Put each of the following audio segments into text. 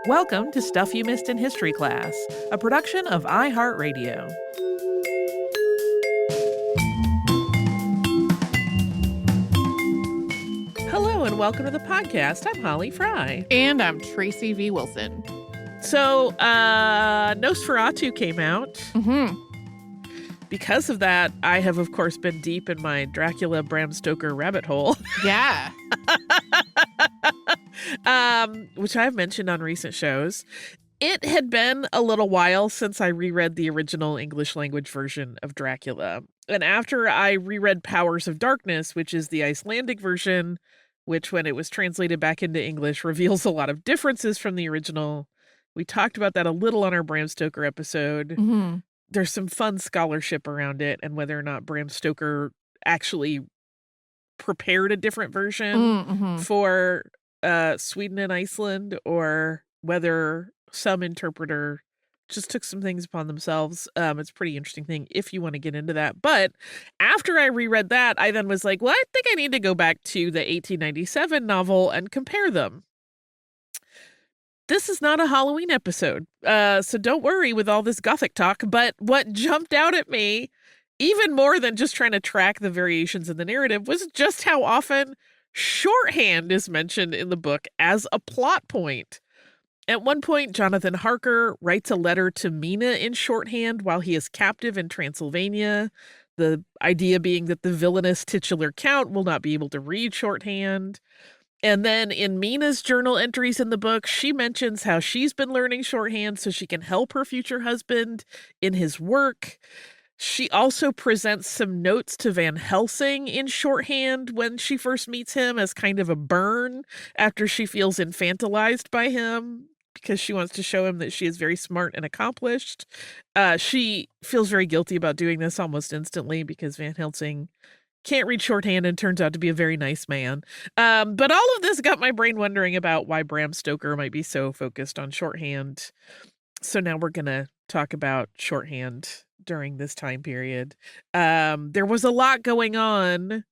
Welcome to Stuff You Missed in History Class, a production of iHeartRadio. Hello and welcome to the podcast. I'm Holly Fry. And I'm Tracy V. Wilson. So, Nosferatu came out. Mm-hmm. Because of that, I have, of course, been deep in my Dracula Bram Stoker rabbit hole. Yeah. Which I've mentioned on recent shows. It had been a little while since I reread the original English language version of Dracula. And after I reread Powers of Darkness, which is the Icelandic version, which when it was translated back into English reveals a lot of differences from the original. We talked about that a little on our Bram Stoker episode. Mm-hmm. There's some fun scholarship around it and whether or not Bram Stoker actually prepared a different version for Sweden and Iceland, or whether some interpreter just took some things upon themselves. It's a pretty interesting thing if you want to get into that. But after I reread that, I then was like, well, I think I need to go back to the 1897 novel and compare them. This is not a Halloween episode, so don't worry with all this Gothic talk, but what jumped out at me, even more than just trying to track the variations in the narrative, was just how often shorthand is mentioned in the book as a plot point. At one point, Jonathan Harker writes a letter to Mina in shorthand while he is captive in Transylvania, the idea being that the villainous titular count will not be able to read shorthand. And then in Mina's journal entries in the book, she mentions how she's been learning shorthand so she can help her future husband in his work. She also presents some notes to Van Helsing in shorthand when she first meets him as kind of a burn after she feels infantilized by him because she wants to show him that she is very smart and accomplished. She feels very guilty about doing this almost instantly because Van Helsing can't read shorthand and turns out to be a very nice man. But all of this got my brain wondering about why Bram Stoker might be so focused on shorthand. So now we're going to talk about shorthand during this time period. There was a lot going on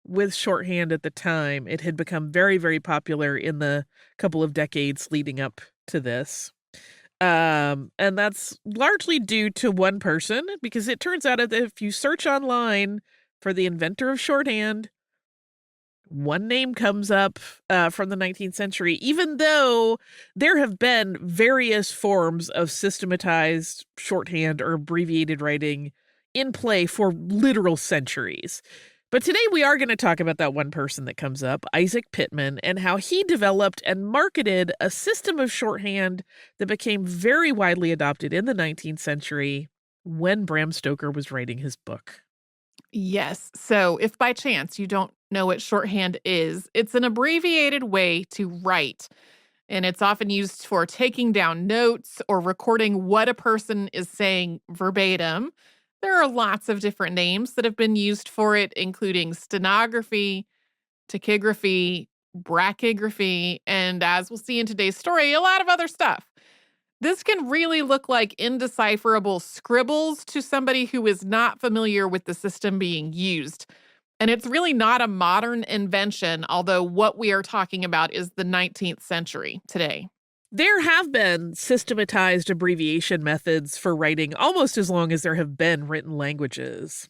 with shorthand at the time. It had become very, very popular in the couple of decades leading up to this. And that's largely due to one person, because it turns out that if you search online for the inventor of shorthand, one name comes up from the 19th century, even though there have been various forms of systematized shorthand or abbreviated writing in play for literal centuries. But today we are going to talk about that one person that comes up, Isaac Pitman, and how he developed and marketed a system of shorthand that became very widely adopted in the 19th century when Bram Stoker was writing his book. Yes. So if by chance you don't know what shorthand is, it's an abbreviated way to write. And it's often used for taking down notes or recording what a person is saying verbatim. There are lots of different names that have been used for it, including stenography, tachygraphy, brachygraphy, and as we'll see in today's story, a lot of other stuff. This can really look like indecipherable scribbles to somebody who is not familiar with the system being used. And it's really not a modern invention, although what we are talking about is the 19th century today. There have been systematized abbreviation methods for writing almost as long as there have been written languages.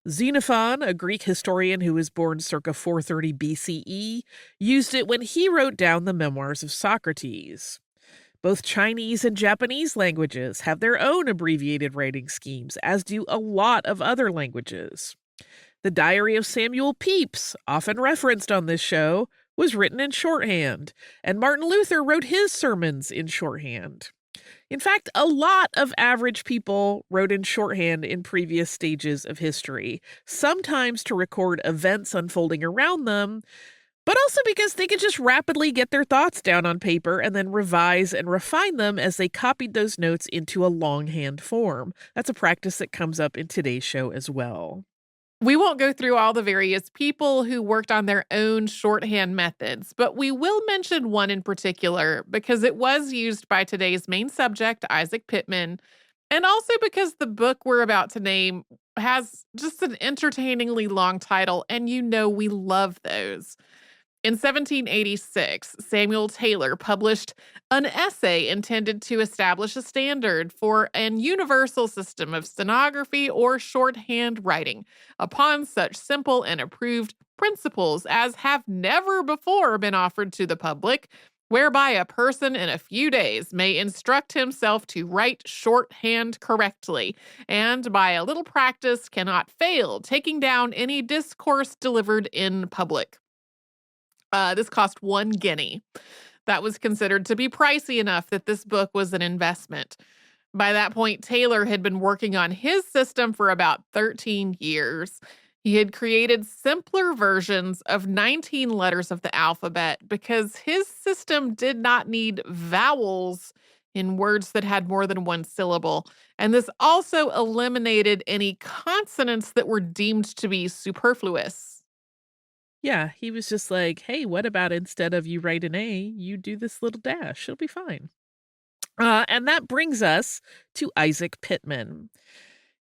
Xenophon, a Greek historian who was born circa 430 BCE, used it when he wrote down the memoirs of Socrates. Both Chinese and Japanese languages have their own abbreviated writing schemes, as do a lot of other languages. The Diary of Samuel Pepys, often referenced on this show, was written in shorthand, and Martin Luther wrote his sermons in shorthand. In fact, a lot of average people wrote in shorthand in previous stages of history, sometimes to record events unfolding around them, but also because they could just rapidly get their thoughts down on paper and then revise and refine them as they copied those notes into a longhand form. That's a practice that comes up in today's show as well. We won't go through all the various people who worked on their own shorthand methods, but we will mention one in particular because it was used by today's main subject, Isaac Pitman, and also because the book we're about to name has just an entertainingly long title, and you know we love those. In 1786, Samuel Taylor published an essay intended to establish a standard for an universal system of stenography or shorthand writing upon such simple and approved principles as have never before been offered to the public, whereby a person in a few days may instruct himself to write shorthand correctly, and by a little practice cannot fail taking down any discourse delivered in public. This cost 1 guinea. That was considered to be pricey enough that this book was an investment. By that point, Taylor had been working on his system for about 13 years. He had created simpler versions of 19 letters of the alphabet because his system did not need vowels in words that had more than one syllable. And this also eliminated any consonants that were deemed to be superfluous. Yeah, he was just like, hey, what about instead of you write an A, you do this little dash? It'll be fine. And that brings us to Isaac Pitman.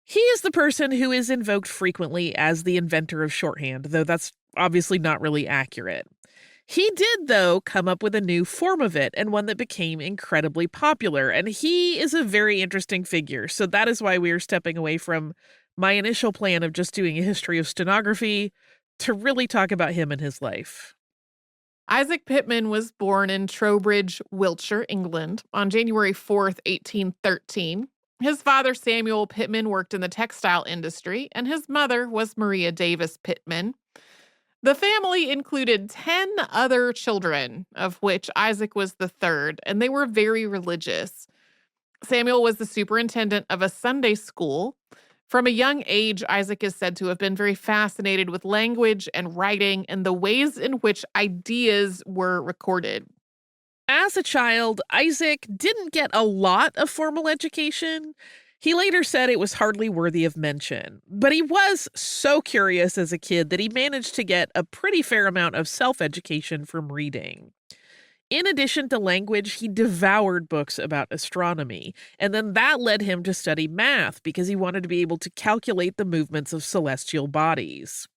He is the person who is invoked frequently as the inventor of shorthand, though that's obviously not really accurate. He did, though, come up with a new form of it, and one that became incredibly popular, and he is a very interesting figure, so that is why we are stepping away from my initial plan of just doing a history of stenography to really talk about him and his life. Isaac Pitman was born in Trowbridge, Wiltshire, England, on January 4th, 1813. His father, Samuel Pitman, worked in the textile industry, and his mother was Maria Davis Pitman. The family included 10 other children, of which Isaac was the third, and they were very religious. Samuel was the superintendent of a Sunday school. From a young age, Isaac is said to have been very fascinated with language and writing and the ways in which ideas were recorded. As a child, Isaac didn't get a lot of formal education. He later said it was hardly worthy of mention, but he was so curious as a kid that he managed to get a pretty fair amount of self-education from reading. In addition to language, he devoured books about astronomy, and then that led him to study math because he wanted to be able to calculate the movements of celestial bodies.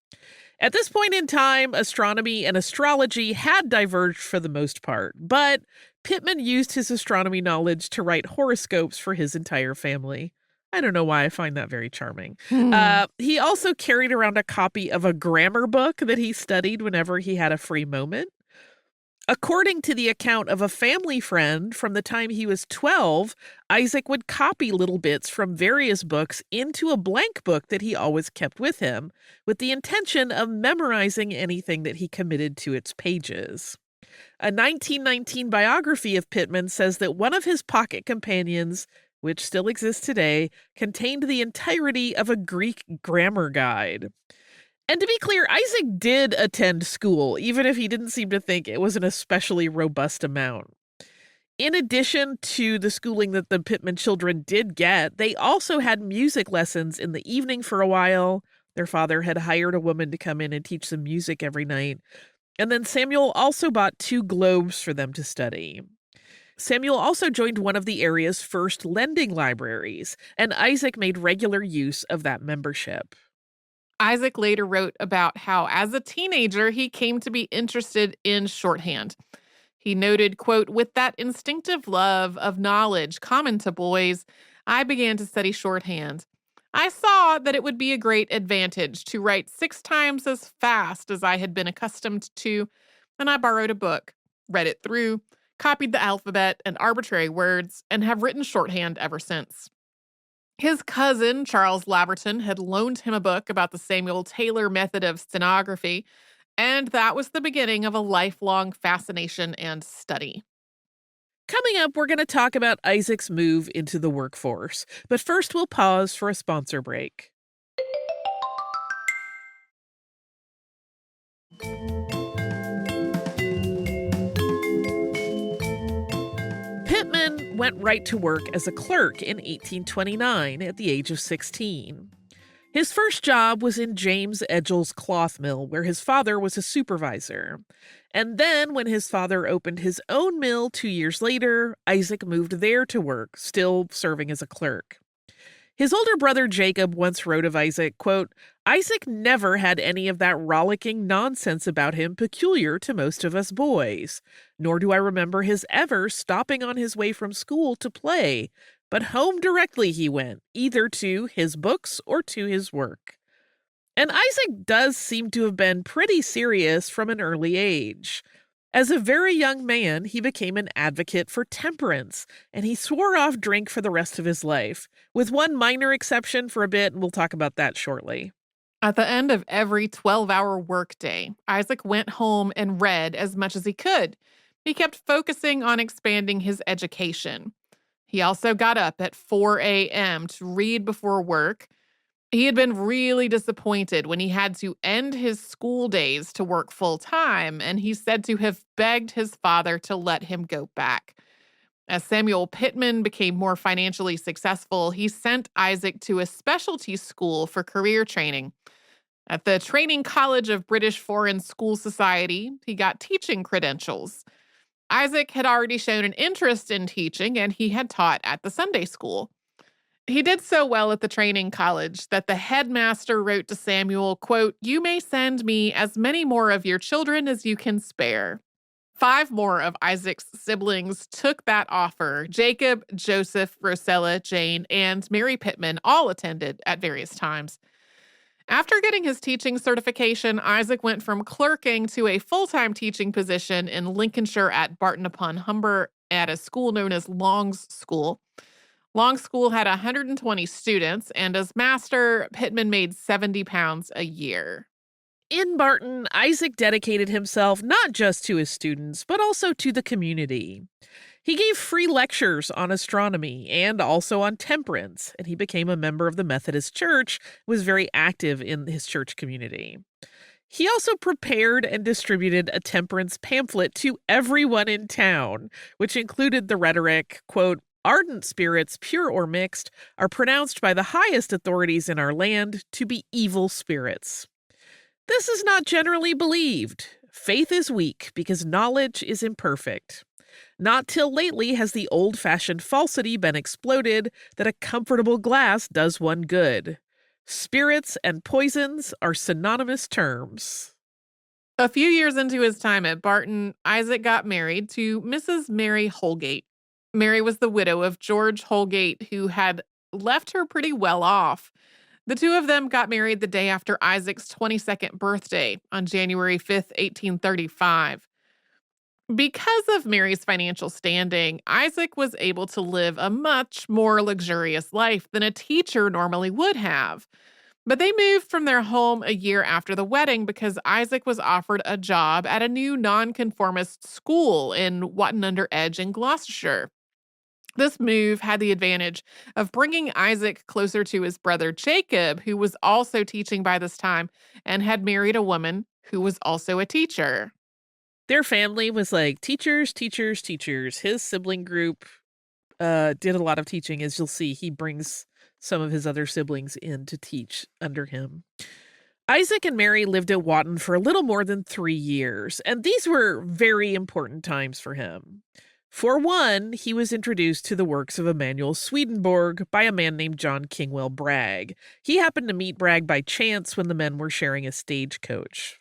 At this point in time, astronomy and astrology had diverged for the most part, but Pitman used his astronomy knowledge to write horoscopes for his entire family. I don't know why I find that very charming. He also carried around a copy of a grammar book that he studied whenever he had a free moment. According to the account of a family friend, from the time he was 12, Isaac would copy little bits from various books into a blank book that he always kept with him, with the intention of memorizing anything that he committed to its pages. A 1919 biography of Pitman says that one of his pocket companions, which still exists today, contained the entirety of a Greek grammar guide. And to be clear, Isaac did attend school, even if he didn't seem to think it was an especially robust amount. In addition to the schooling that the Pitman children did get, they also had music lessons in the evening for a while. Their father had hired a woman to come in and teach them music every night. And then Samuel also bought 2 globes for them to study. Samuel also joined one of the area's first lending libraries, and Isaac made regular use of that membership. Isaac later wrote about how, as a teenager, he came to be interested in shorthand. He noted, quote, "With that instinctive love of knowledge common to boys, I began to study shorthand. I saw that it would be a great advantage to write 6 times as fast as I had been accustomed to, and I borrowed a book, read it through, copied the alphabet and arbitrary words, and have written shorthand ever since." His cousin, Charles Laverton, had loaned him a book about the Samuel Taylor method of stenography, and that was the beginning of a lifelong fascination and study. Coming up, we're going to talk about Isaac's move into the workforce, but first we'll pause for a sponsor break. Pitman went right to work as a clerk in 1829 at the age of 16. His first job was in James Edgel's cloth mill, where his father was a supervisor. And then, when his father opened his own mill 2 years later, Isaac moved there to work, still serving as a clerk. His older brother Jacob once wrote of Isaac, quote, Isaac never had any of that rollicking nonsense about him peculiar to most of us boys, nor do I remember his ever stopping on his way from school to play, but home directly he went, either to his books or to his work. And Isaac does seem to have been pretty serious from an early age. As a very young man, he became an advocate for temperance, and he swore off drink for the rest of his life, with one minor exception for a bit, and we'll talk about that shortly. At the end of every 12-hour workday, Isaac went home and read as much as he could. He kept focusing on expanding his education. He also got up at 4 a.m. to read before work. He had been really disappointed when he had to end his school days to work full-time, and he said to have begged his father to let him go back. As Samuel Pitman became more financially successful, he sent Isaac to a specialty school for career training. At the Training College of British Foreign School Society, he got teaching credentials. Isaac had already shown an interest in teaching, and he had taught at the Sunday school. He did so well at the training college that the headmaster wrote to Samuel, quote, "You may send me as many more of your children as you can spare." 5 more of Isaac's siblings took that offer. Jacob, Joseph, Rosella, Jane, and Mary Pitman all attended at various times. After getting his teaching certification, Isaac went from clerking to a full-time teaching position in Lincolnshire at Barton-upon-Humber at a school known as Long's School. Long School had 120 students, and as master, Pitman made £70 a year. In Barton, Isaac dedicated himself not just to his students, but also to the community. He gave free lectures on astronomy and also on temperance, and he became a member of the Methodist Church, was very active in his church community. He also prepared and distributed a temperance pamphlet to everyone in town, which included the rhetoric, quote, "Ardent spirits, pure or mixed, are pronounced by the highest authorities in our land to be evil spirits. This is not generally believed. Faith is weak because knowledge is imperfect. Not till lately has the old-fashioned falsity been exploded that a comfortable glass does one good. Spirits and poisons are synonymous terms." A few years into his time at Barton, Isaac got married to Mrs. Mary Holgate. Mary was the widow of George Holgate, who had left her pretty well off. The two of them got married the day after Isaac's 22nd birthday on January 5th, 1835. Because of Mary's financial standing, Isaac was able to live a much more luxurious life than a teacher normally would have. But they moved from their home a year after the wedding because Isaac was offered a job at a new nonconformist school in Watton-under-Edge in Gloucestershire. This move had the advantage of bringing Isaac closer to his brother Jacob, who was also teaching by this time and had married a woman who was also a teacher. Their family was like teachers, teachers, teachers. His sibling group did a lot of teaching. As you'll see, he brings some of his other siblings in to teach under him. Isaac and Mary lived at Watton for a little more than 3 years, and these were very important times for him. For one, he was introduced to the works of Emanuel Swedenborg by a man named John Kingwell Bragg. He happened to meet Bragg by chance when the men were sharing a stagecoach.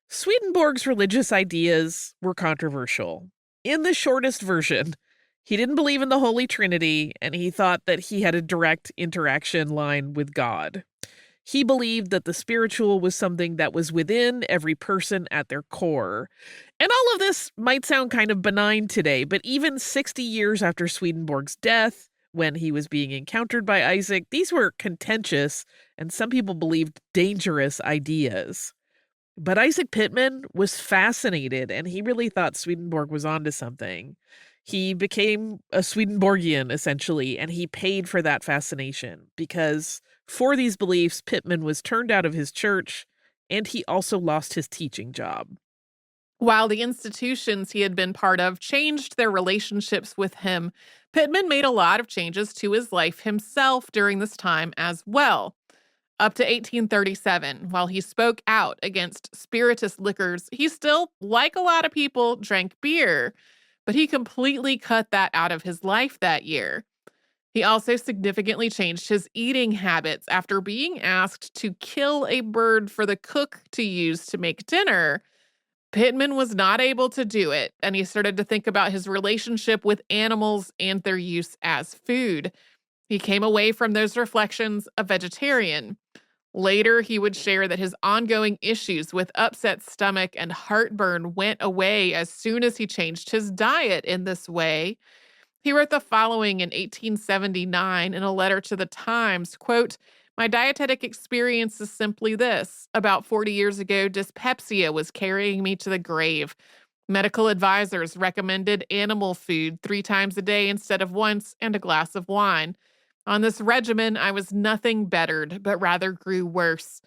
Swedenborg's religious ideas were controversial. In the shortest version, he didn't believe in the Holy Trinity, and he thought that he had a direct interaction line with God. He believed that the spiritual was something that was within every person at their core. And all of this might sound kind of benign today, but even 60 years after Swedenborg's death, when he was being encountered by Isaac, these were contentious and some people believed dangerous ideas. But Isaac Pitman was fascinated, and he really thought Swedenborg was onto something. He became a Swedenborgian, essentially, and he paid for that fascination because for these beliefs, Pitman was turned out of his church, and he also lost his teaching job. While the institutions he had been part of changed their relationships with him, Pitman made a lot of changes to his life himself during this time as well. Up to 1837, while he spoke out against spirituous liquors, he still, like a lot of people, drank beer. But he completely cut that out of his life that year. He also significantly changed his eating habits after being asked to kill a bird for the cook to use to make dinner. Pitman was not able to do it, and he started to think about his relationship with animals and their use as food. He came away from those reflections a vegetarian. Later, he would share that his ongoing issues with upset stomach and heartburn went away as soon as he changed his diet in this way. He wrote the following in 1879 in a letter to the Times, quote, "My dietetic experience is simply this. About 40 years ago, dyspepsia was carrying me to the grave. Medical advisors recommended animal food 3 times a day instead of once and a glass of wine. On this regimen, I was nothing bettered, but rather grew worse.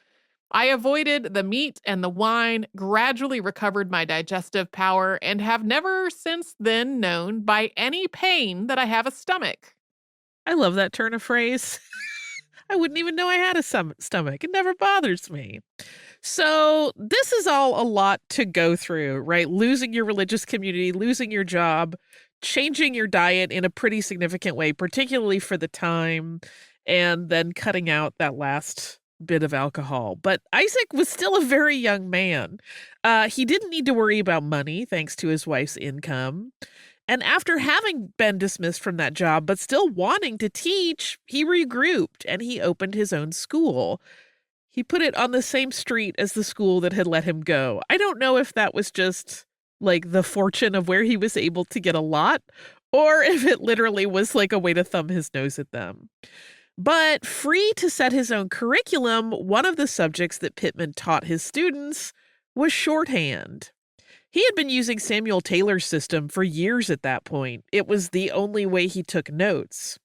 I avoided the meat and the wine, gradually recovered my digestive power, and have never since then known by any pain that I have a stomach." I love that turn of phrase. I wouldn't even know I had a stomach. It never bothers me. So, this is all a lot to go through, right? Losing your religious community, losing your job, changing your diet in a pretty significant way, particularly for the time, and then cutting out that last bit of alcohol. But Isaac was still a very young man. He didn't need to worry about money thanks to his wife's income. And after having been dismissed from that job, but still wanting to teach, he regrouped and he opened his own school. He put it on the same street as the school that had let him go. I don't know if that was just like the fortune of where he was able to get a lot, or if it literally was like a way to thumb his nose at them. But free to set his own curriculum, one of the subjects that Pitman taught his students was shorthand. He had been using Samuel Taylor's system for years at that point. It was the only way he took notes.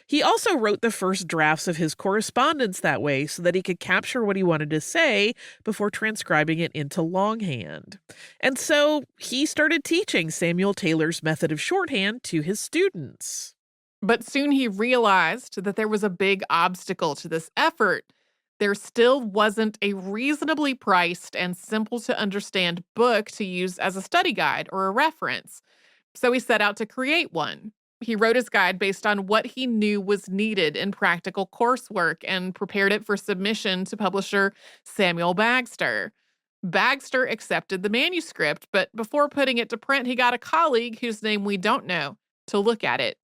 He also wrote the first drafts of his correspondence that way so that he could capture what he wanted to say before transcribing it into longhand. And so he started teaching Samuel Taylor's method of shorthand to his students. But soon he realized that there was a big obstacle to this effort. There still wasn't a reasonably priced and simple to understand book to use as a study guide or a reference. So he set out to create one. He wrote his guide based on what he knew was needed in practical coursework and prepared it for submission to publisher Samuel Bagster. Bagster accepted the manuscript, but before putting it to print, he got a colleague whose name we don't know to look at it.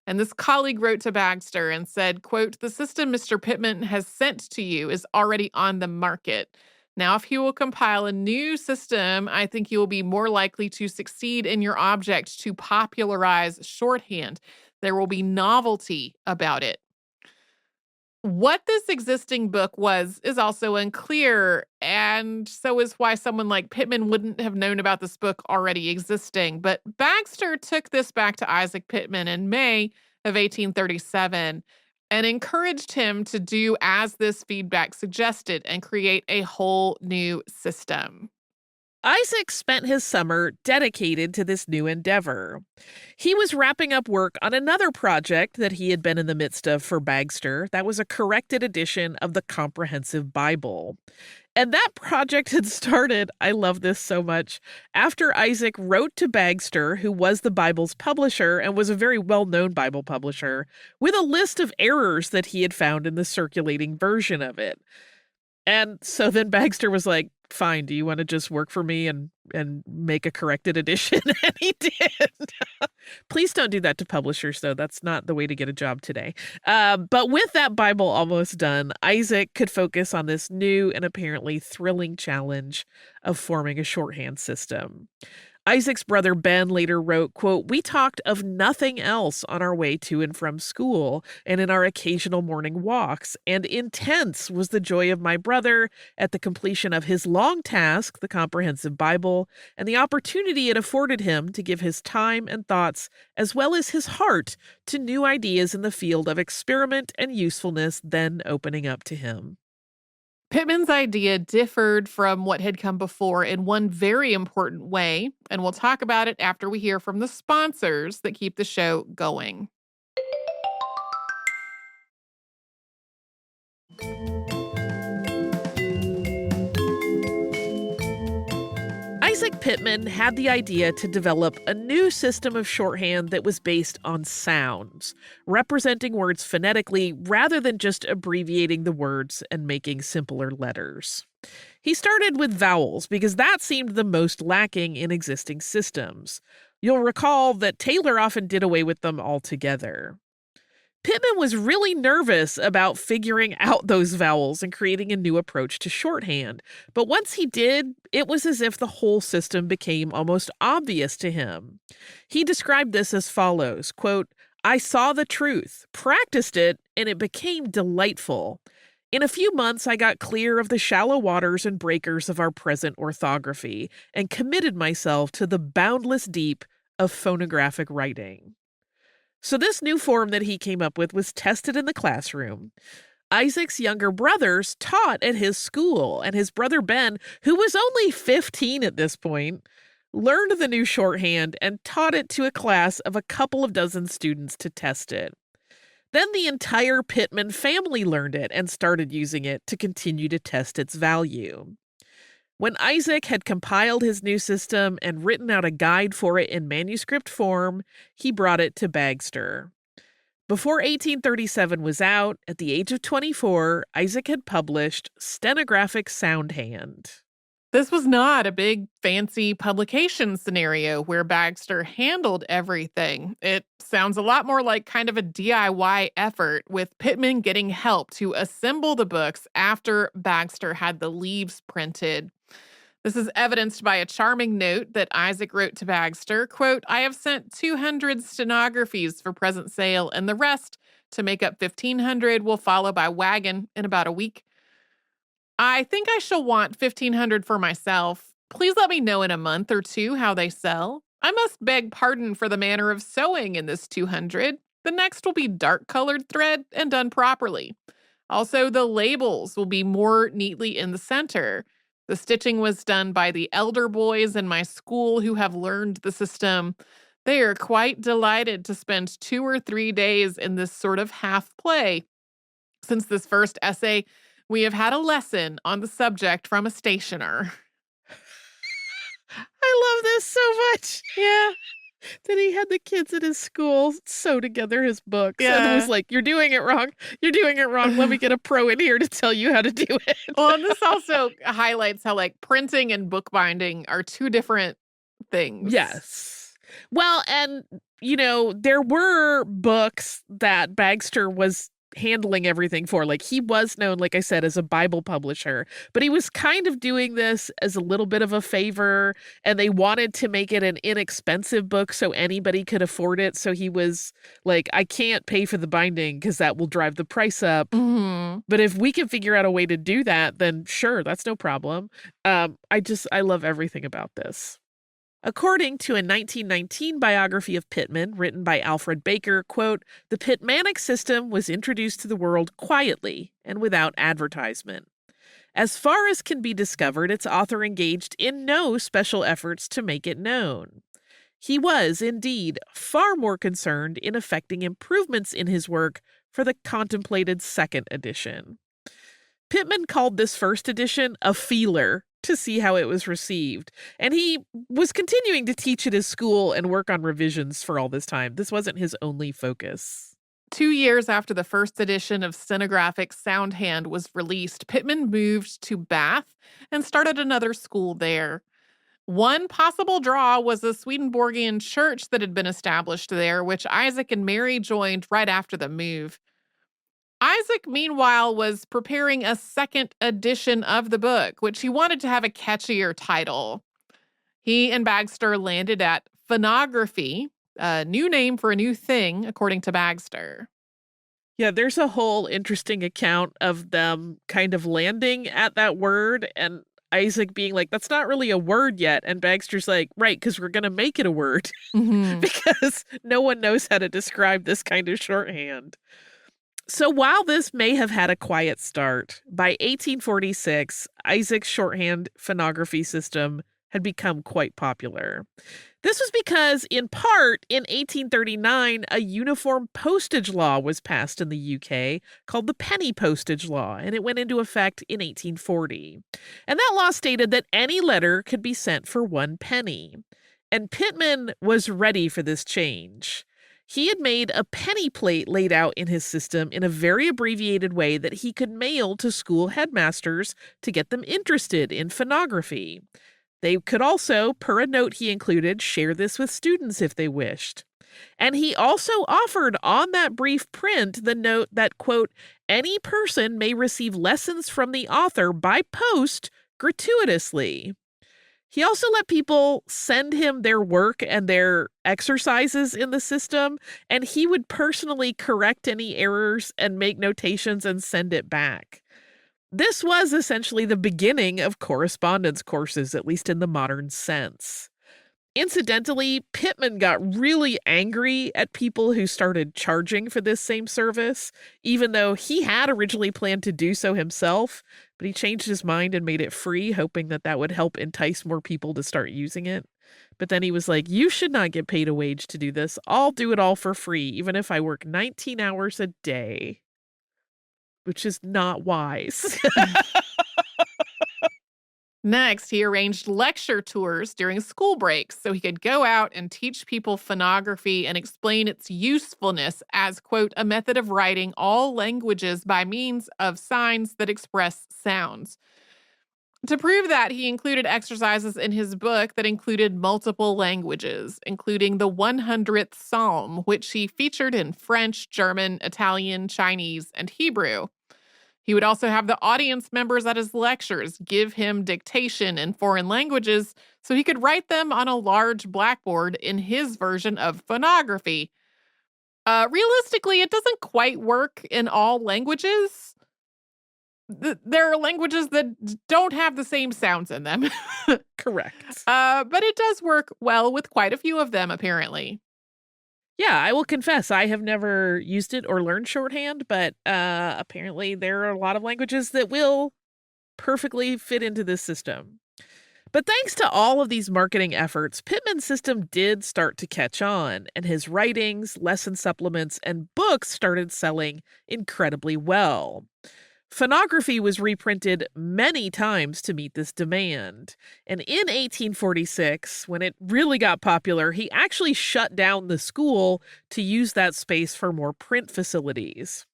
And this colleague wrote to Bagster and said, quote, "The system Mr. Pitman has sent to you is already on the market. Now, if he will compile a new system, I think you will be more likely to succeed in your object to popularize shorthand. There will be novelty about it." What this existing book was is also unclear, and so is why someone like Pitman wouldn't have known about this book already existing. But Bagster took this back to Isaac Pitman in May of 1837 and encouraged him to do as this feedback suggested and create a whole new system. Isaac spent his summer dedicated to this new endeavor. He was wrapping up work on another project that he had been in the midst of for Bagster. That was a corrected edition of the Comprehensive Bible. And that project had started, I love this so much, after Isaac wrote to Bagster, who was the Bible's publisher and was a very well-known Bible publisher, with a list of errors that he had found in the circulating version of it. And so then Bagster was like, "Fine, do you want to just work for me and make a corrected edition?" And he did. Please don't do that to publishers, though. That's not the way to get a job today. But with that Bible almost done, Isaac could focus on this new and apparently thrilling challenge of forming a shorthand system. Isaac's brother Ben later wrote, quote, "We talked of nothing else on our way to and from school and in our occasional morning walks, and intense was the joy of my brother at the completion of his long task, the Comprehensive Bible, and the opportunity it afforded him to give his time and thoughts, as well as his heart, to new ideas in the field of experiment and usefulness then opening up to him." Pittman's idea differed from what had come before in one very important way, and we'll talk about it after we hear from the sponsors that keep the show going. Isaac point, Pitman had the idea to develop a new system of shorthand that was based on sounds, representing words phonetically rather than just abbreviating the words and making simpler letters. He started with vowels because that seemed the most lacking in existing systems. You'll recall that Taylor often did away with them altogether. Pitman was really nervous about figuring out those vowels and creating a new approach to shorthand. But once he did, it was as if the whole system became almost obvious to him. He described this as follows, quote, "I saw the truth, practiced it, and it became delightful. In a few months, I got clear of the shallow waters and breakers of our present orthography and committed myself to the boundless deep of phonographic writing." So this new form that he came up with was tested in the classroom. Isaac's younger brothers taught at his school, and his brother Ben, who was only 15 at this point, learned the new shorthand and taught it to a class of a couple of dozen students to test it. Then the entire Pitman family learned it and started using it to continue to test its value. When Isaac had compiled his new system and written out a guide for it in manuscript form, he brought it to Bagster. Before 1837 was out, at the age of 24, Isaac had published Stenographic Soundhand. This was not a big, fancy publication scenario where Bagster handled everything. It sounds a lot more like kind of a DIY effort, with Pitman getting help to assemble the books after Bagster had the leaves printed. This is evidenced by a charming note that Isaac wrote to Bagster, quote, "I have sent 200 stenographies for present sale, and the rest, to make up 1,500, will follow by wagon in about a week. I think I shall want 1,500 for myself. Please let me know in a month or two how they sell. I must beg pardon for the manner of sewing in this 200. The next will be dark-colored thread and done properly. Also, the labels will be more neatly in the center. The stitching was done by the elder boys in my school who have learned the system. They are quite delighted to spend 2 or 3 days in this sort of half play. Since this first essay, we have had a lesson on the subject from a stationer." I love this so much. Yeah. That he had the kids at his school sew together his books. Yeah. And it was like, "You're doing it wrong. You're doing it wrong. Let me get a pro in here to tell you how to do it." Well, and this also highlights how, like, printing and bookbinding are 2 different things. Yes. Well, and, there were books that Bagster was handling everything for. Like, he was known, like I said, as a Bible publisher, but he was kind of doing this as a little bit of a favor, and they wanted to make it an inexpensive book so anybody could afford it. So he was like, "I can't pay for the binding because that will drive the price up. Mm-hmm. But if we can figure out a way to do that, then sure, that's no problem." I love everything about this. According to a 1919 biography of Pitman written by Alfred Baker, quote, "The Pitmanic system was introduced to the world quietly and without advertisement. As far as can be discovered, its author engaged in no special efforts to make it known. He was, indeed, far more concerned in effecting improvements in his work for the contemplated second edition." Pitman called this first edition a feeler to see how it was received, and he was continuing to teach at his school and work on revisions for all this time. This wasn't his only focus. 2 years after the first edition of Stenographic Soundhand was released, Pitman moved to Bath and started another school there. One possible draw was a Swedenborgian church that had been established there, which Isaac and Mary joined right after the move. Isaac, meanwhile, was preparing a second edition of the book, which he wanted to have a catchier title. He and Bagster landed at phonography, a new name for a new thing, according to Bagster. Yeah, there's a whole interesting account of them kind of landing at that word and Isaac being like, "That's not really a word yet." And Bagster's like, "Right, because we're going to make it a word." Mm-hmm. Because no one knows how to describe this kind of shorthand. So while this may have had a quiet start, by 1846, Isaac's shorthand phonography system had become quite popular. This was because, in part, in 1839, a uniform postage law was passed in the UK called the Penny Postage Law, and it went into effect in 1840. And that law stated that any letter could be sent for 1 penny. And Pitman was ready for this change. He had made a penny plate laid out in his system in a very abbreviated way that he could mail to school headmasters to get them interested in phonography. They could also, per a note he included, share this with students if they wished. And he also offered on that brief print the note that, quote, any person may receive lessons from the author by post gratuitously. He also let people send him their work and their exercises in the system, and he would personally correct any errors and make notations and send it back. This was essentially the beginning of correspondence courses, at least in the modern sense. Incidentally, Pitman got really angry at people who started charging for this same service, even though he had originally planned to do so himself, but he changed his mind and made it free, hoping that that would help entice more people to start using it. But then he was like, you should not get paid a wage to do this. I'll do it all for free, even if I work 19 hours a day. Which is not wise. Next, he arranged lecture tours during school breaks so he could go out and teach people phonography and explain its usefulness as, quote, a method of writing all languages by means of signs that express sounds. To prove that, he included exercises in his book that included multiple languages, including the 100th Psalm, which he featured in French, German, Italian, Chinese, and Hebrew. He would also have the audience members at his lectures give him dictation in foreign languages so he could write them on a large blackboard in his version of phonography. Realistically, it doesn't quite work in all languages. There are languages that don't have the same sounds in them. Correct. But it does work well with quite a few of them, apparently. Yeah, I will confess, I have never used it or learned shorthand, but apparently there are a lot of languages that will perfectly fit into this system. But thanks to all of these marketing efforts, Pitman's system did start to catch on, and his writings, lesson supplements, and books started selling incredibly well. Phonography was reprinted many times to meet this demand. And in 1846, when it really got popular, he actually shut down the school to use that space for more print facilities.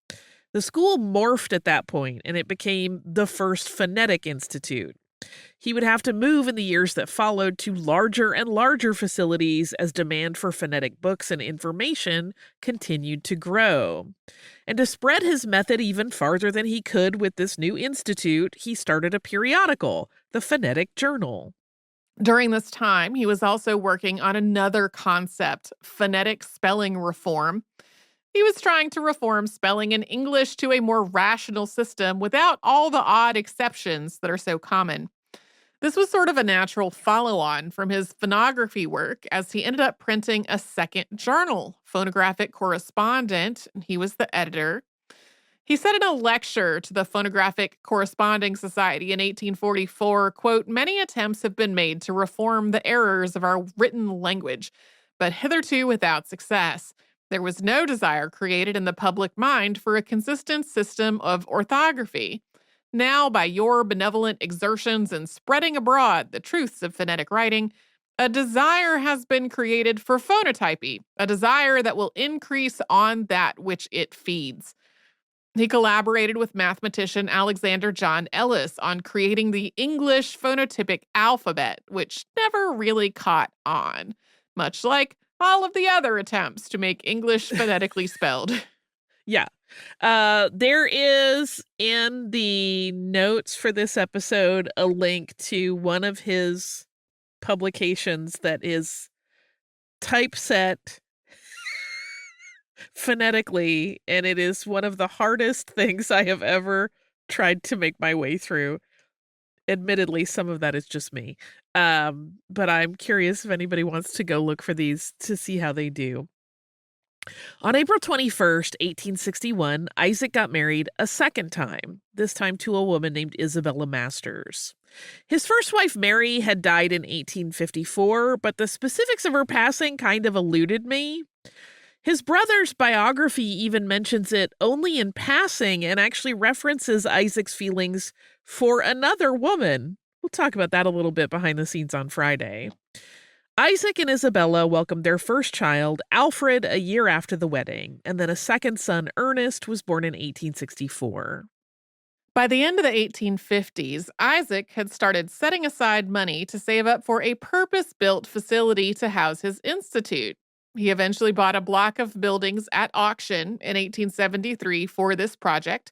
The school morphed at that point, and it became the first phonetic institute. He would have to move in the years that followed to larger and larger facilities as demand for phonetic books and information continued to grow. And to spread his method even farther than he could with this new institute, he started a periodical, the Phonetic Journal. During this time, he was also working on another concept, phonetic spelling reform. He was trying to reform spelling in English to a more rational system without all the odd exceptions that are so common. This was sort of a natural follow-on from his phonography work, as he ended up printing a second journal, Phonographic Correspondent, and he was the editor. He said in a lecture to the Phonographic Corresponding Society in 1844, quote, many attempts have been made to reform the errors of our written language, but hitherto without success. There was no desire created in the public mind for a consistent system of orthography. Now, by your benevolent exertions in spreading abroad the truths of phonetic writing, a desire has been created for phonotypy, a desire that will increase on that which it feeds. He collaborated with mathematician Alexander John Ellis on creating the English phonotypic alphabet, which never really caught on, much like all of the other attempts to make English phonetically spelled. Yeah. There is in the notes for this episode a link to one of his publications that is typeset phonetically, and it is one of the hardest things I have ever tried to make my way through. Admittedly, some of that is just me. But I'm curious if anybody wants to go look for these to see how they do. On April 21st, 1861, Isaac got married a second time, this time to a woman named Isabella Masters. His first wife, Mary, had died in 1854, but the specifics of her passing kind of eluded me. His brother's biography even mentions it only in passing and actually references Isaac's feelings for another woman. We'll talk about that a little bit behind the scenes on Friday. Isaac and Isabella welcomed their first child, Alfred, a year after the wedding, and then a second son, Ernest, was born in 1864. By the end of the 1850s, Isaac had started setting aside money to save up for a purpose-built facility to house his institute. He eventually bought a block of buildings at auction in 1873 for this project.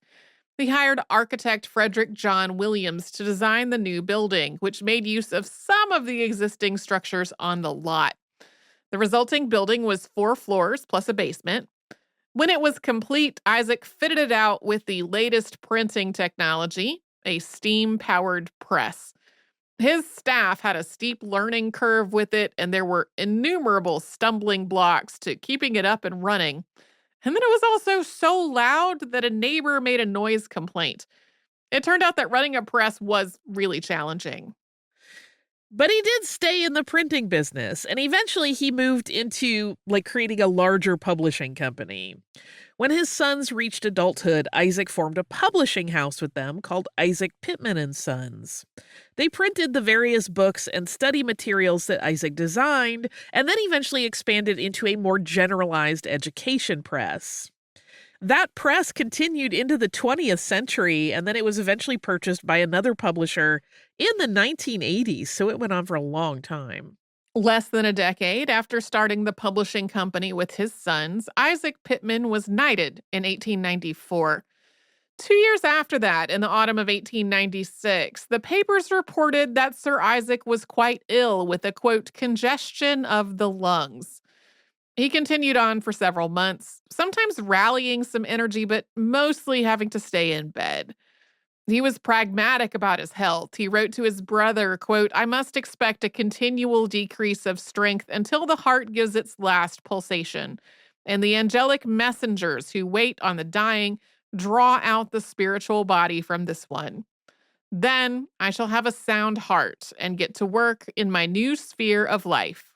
He hired architect Frederick John Williams to design the new building, which made use of some of the existing structures on the lot. The resulting building was 4 floors plus a basement. When it was complete, Isaac fitted it out with the latest printing technology, a steam-powered press. His staff had a steep learning curve with it, and there were innumerable stumbling blocks to keeping it up and running. And then it was also so loud that a neighbor made a noise complaint. It turned out that running a press was really challenging. But he did stay in the printing business, and eventually he moved into creating a larger publishing company. When his sons reached adulthood, Isaac formed a publishing house with them called Isaac Pitman and Sons. They printed the various books and study materials that Isaac designed, and then eventually expanded into a more generalized education press. That press continued into the 20th century, and then it was eventually purchased by another publisher in the 1980s, so it went on for a long time. Less than a decade after starting the publishing company with his sons, Isaac Pitman was knighted in 1894. 2 years after that, in the autumn of 1896, the papers reported that Sir Isaac was quite ill with a, quote, congestion of the lungs. He continued on for several months, sometimes rallying some energy, but mostly having to stay in bed. He was pragmatic about his health. He wrote to his brother, quote, I must expect a continual decrease of strength until the heart gives its last pulsation, and the angelic messengers who wait on the dying draw out the spiritual body from this one. Then I shall have a sound heart and get to work in my new sphere of life.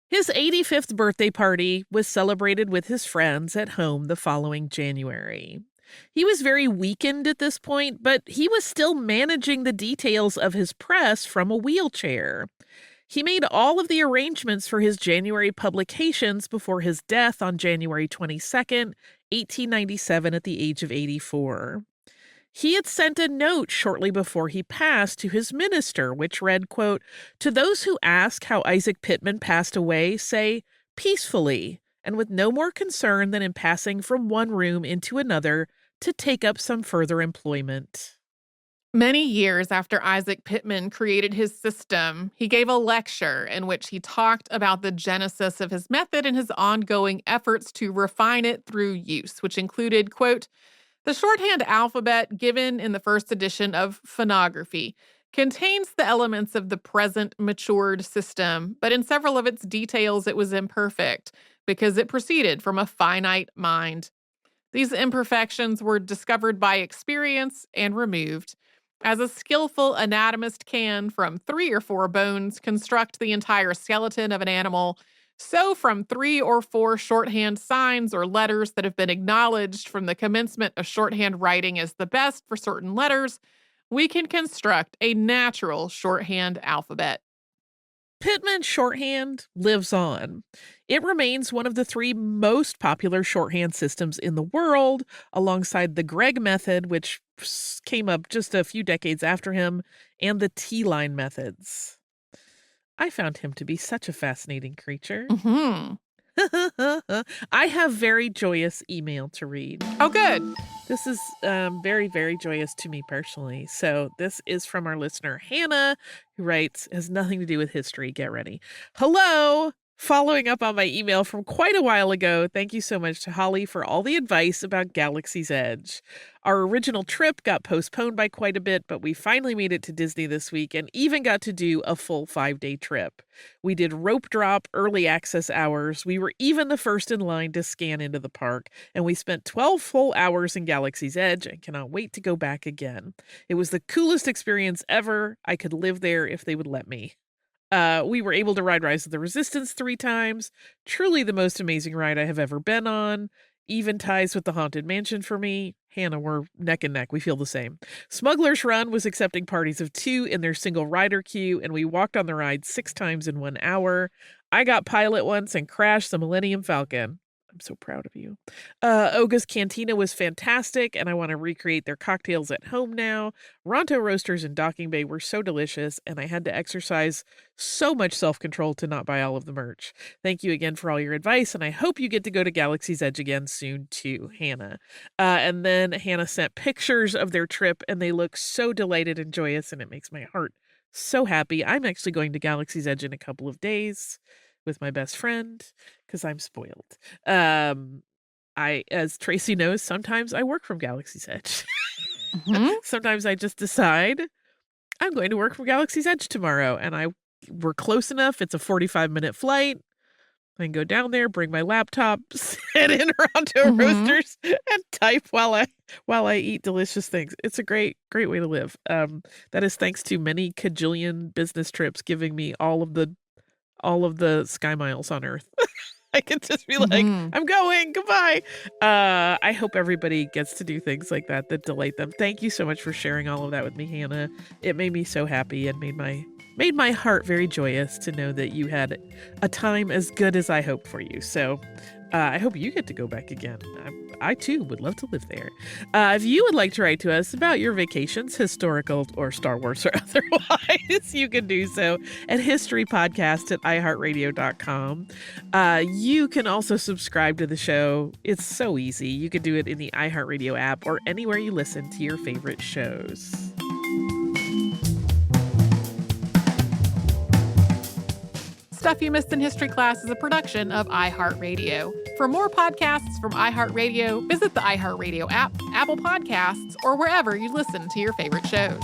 His 85th birthday party was celebrated with his friends at home the following January. He was very weakened at this point, but he was still managing the details of his press from a wheelchair. He made all of the arrangements for his January publications before his death on January 22nd, 1897, at the age of 84. He had sent a note shortly before he passed to his minister, which read, quote, to those who ask how Isaac Pitman passed away, say, peacefully, and with no more concern than in passing from one room into another to take up some further employment. Many years after Isaac Pitman created his system, he gave a lecture in which he talked about the genesis of his method and his ongoing efforts to refine it through use, which included, quote, the shorthand alphabet given in the first edition of phonography contains the elements of the present matured system, but in several of its details it was imperfect because it proceeded from a finite mind. These imperfections were discovered by experience and removed. As a skillful anatomist can, from 3 or 4 bones, construct the entire skeleton of an animal, so from 3 or 4 shorthand signs or letters that have been acknowledged from the commencement of shorthand writing as the best for certain letters, we can construct a natural shorthand alphabet. Pitman shorthand lives on. It remains one of the 3 most popular shorthand systems in the world, alongside the Gregg method, which came up just a few decades after him, and the T-line methods. I found him to be such a fascinating creature. Mm-hmm. I have very joyous email to read. Oh, good. This is very, very joyous to me personally. So this is from our listener, Hannah, who writes, has nothing to do with history. Get ready. Hello. Following up on my email from quite a while ago, thank you so much to Holly for all the advice about Galaxy's Edge. Our original trip got postponed by quite a bit, but we finally made it to Disney this week and even got to do a full 5-day trip. We did rope drop early access hours. We were even the first in line to scan into the park, and we spent 12 full hours in Galaxy's Edge and cannot wait to go back again. It was the coolest experience ever. I could live there if they would let me. We were able to ride Rise of the Resistance 3 times. Truly the most amazing ride I have ever been on. Even ties with the Haunted Mansion for me. Hannah, we're neck and neck. We feel the same. Smuggler's Run was accepting parties of 2 in their single rider queue, and we walked on the ride 6 times in 1 hour. I got pilot once and crashed the Millennium Falcon. I'm so proud of you. Oga's Cantina was fantastic, and I want to recreate their cocktails at home now. Ronto Roasters in Docking Bay were so delicious, and I had to exercise so much self-control to not buy all of the merch. Thank you again for all your advice, and I hope you get to go to Galaxy's Edge again soon, too, Hannah. And then Hannah sent pictures of their trip, and they look so delighted and joyous, and it makes my heart so happy. I'm actually going to Galaxy's Edge in a couple of days with my best friend because I'm spoiled. As Tracy knows, sometimes I work from Galaxy's Edge. Mhm. Sometimes I just decide I'm going to work from Galaxy's Edge tomorrow, and we're close enough. It's a 45-minute flight. I can go down there, bring my laptop, sit in Ronto Roasters, and type while I eat delicious things. It's a great way to live. That is thanks to many cajillion business trips giving me all of the sky miles on Earth. I can just be like, I'm going, goodbye. I hope everybody gets to do things like that delight them. Thank you so much for sharing all of that with me, Hannah. It made me so happy and made my heart very joyous to know that you had a time as good as I hoped for you. So I hope you get to go back again. I too would love to live there. If you would like to write to us about your vacations, historical or Star Wars or otherwise, you can do so at historypodcast@iheartradio.com. You can also subscribe to the show. It's so easy. You can do it in the iHeartRadio app or anywhere you listen to your favorite shows. Stuff You Missed in History Class is a production of iHeartRadio. For more podcasts from iHeartRadio, visit the iHeartRadio app, Apple Podcasts, or wherever you listen to your favorite shows.